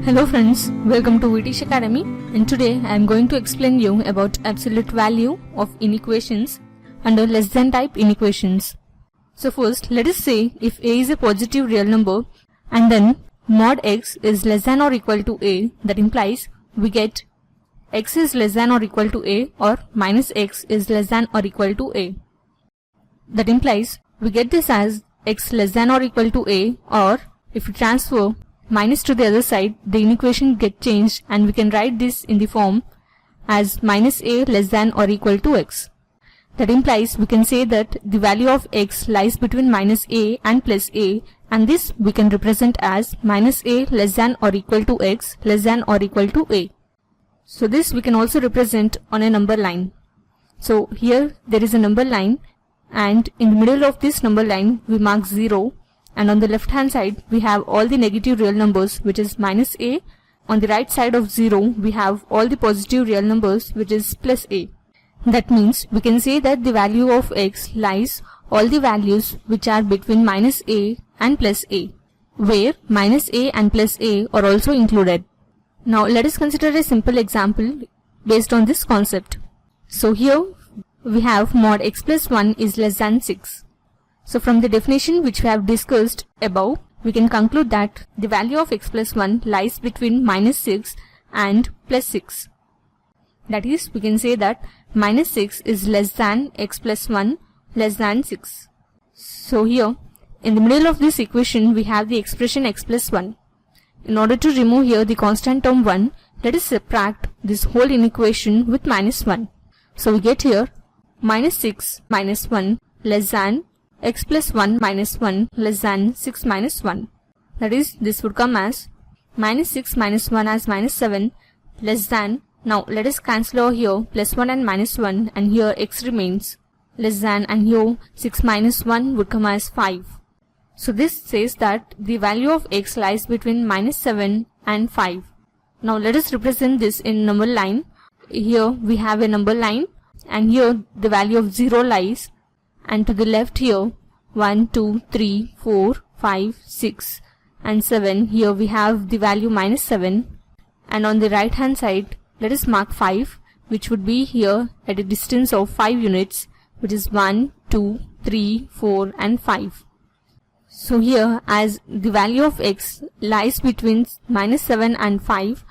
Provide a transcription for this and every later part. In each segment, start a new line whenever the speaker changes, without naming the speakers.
Hello friends, welcome to Vitish Academy, and today I am going to explain you about absolute value of inequations under less than type inequations. So first, let us say if a is a positive real number and then mod x is less than or equal to a, that implies we get x is less than or equal to a or minus x is less than or equal to a. That implies we get this as x less than or equal to a, or if we transfer minus to the other side, the inequation get changed and we can write this in the form as minus a less than or equal to x. That implies we can say that the value of x lies between minus a and plus a, and this we can represent as minus a less than or equal to x less than or equal to a. So this we can also represent on a number line. So here there is a number line, and in the middle of this number line we mark 0, and on the left hand side we have all the negative real numbers, which is minus a. On the right side of 0 we have all the positive real numbers, which is plus a. That means we can say that the value of x lies all the values which are between minus a and plus a, where minus a and plus a are also included. Now let us consider a simple example based on this concept. So here we have mod x plus 1 is less than 6. So from the definition which we have discussed above, we can conclude that the value of x plus 1 lies between minus 6 and plus 6. That is, we can say that minus 6 is less than x plus 1 less than 6. So here, in the middle of this equation, we have the expression x plus 1. In order to remove here the constant term 1, let us subtract this whole inequation with minus 1. So we get here minus 6 minus 1 less than x plus 1 minus 1 less than 6 minus 1. That is, this would come as minus 6 minus 1 as minus 7 less than. Now let us cancel over here plus 1 and minus 1, and here x remains less than, and here 6 minus 1 would come as 5. So this says that the value of x lies between minus 7 and 5. Now let us represent this in number line. Here we have a number line, and here the value of 0 lies, and to the left here 1, 2, 3, 4, 5, 6 and 7, here we have the value minus 7, and on the right hand side let us mark 5, which would be here at a distance of 5 units, which is 1, 2, 3, 4 and 5. So here, as the value of x lies between minus 7 and 5,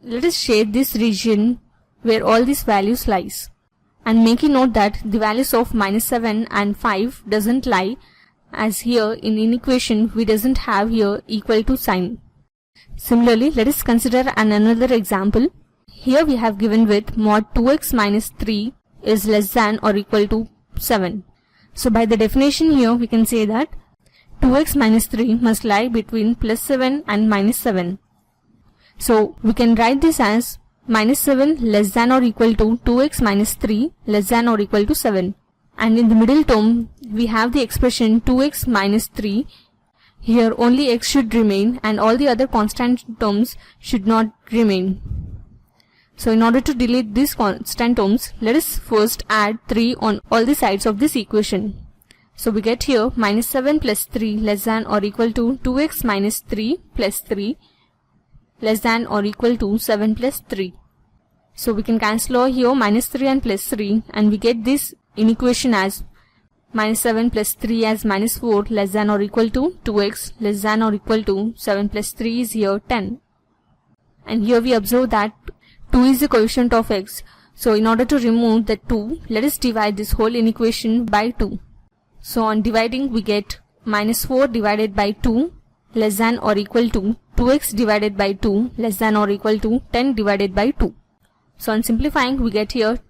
let us shade this region where all these values lies. And make a note that the values of minus 7 and 5 doesn't lie, as here in inequation we doesn't have here equal to sign. Similarly, let us consider another example. Here we have given with mod 2x minus 3 is less than or equal to 7. So by the definition here we can say that 2x minus 3 must lie between plus 7 and minus 7. So we can write this as minus 7 less than or equal to 2x minus 3 less than or equal to 7. And in the middle term we have the expression 2x minus 3. Here only x should remain and all the other constant terms should not remain. So in order to delete these constant terms, let us first add 3 on all the sides of this equation. So we get here minus 7 plus 3 less than or equal to 2x minus 3 plus 3 less than or equal to 7 plus 3. So we can cancel over here minus 3 and plus 3, and we get this inequation as minus 7 plus 3 as minus 4 less than or equal to 2x less than or equal to 7 plus 3 is here 10. And here we observe that 2 is the coefficient of x. So in order to remove the 2, let us divide this whole inequation by 2. So on dividing we get minus 4 divided by 2 less than or equal to 2x divided by 2 less than or equal to 10 divided by 2. So on simplifying we get here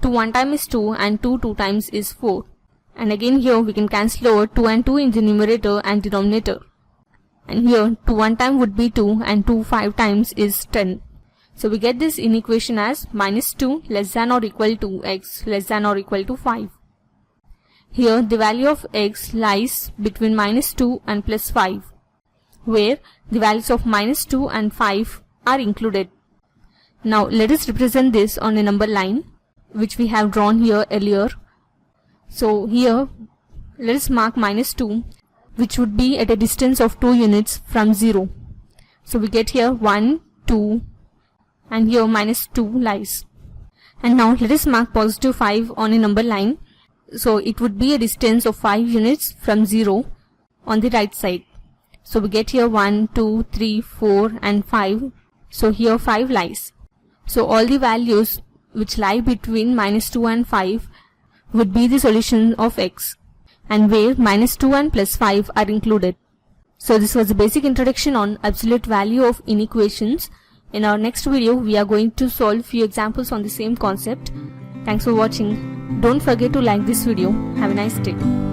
2 1 time is 2 and 2 2 times is 4. And again here we can cancel over 2 and 2 in the numerator and denominator. And here 2 1 time would be 2 and 2 5 times is 10. So we get this inequation as minus 2 less than or equal to x less than or equal to 5. Here the value of x lies between minus 2 and plus 5, where the values of minus 2 and 5 are included. Now let us represent this on a number line which we have drawn here earlier. So here let us mark minus 2, which would be at a distance of 2 units from 0. So we get here 1, 2 and here minus 2 lies. And now let us mark positive 5 on a number line. So it would be a distance of 5 units from 0 on the right side. So we get here 1, 2, 3, 4 and 5. So here 5 lies. So all the values which lie between minus 2 and 5 would be the solution of x, and where minus 2 and plus 5 are included. So this was a basic introduction on absolute value of inequations. In our next video, we are going to solve few examples on the same concept. Thanks for watching. Don't forget to like this video. Have a nice day.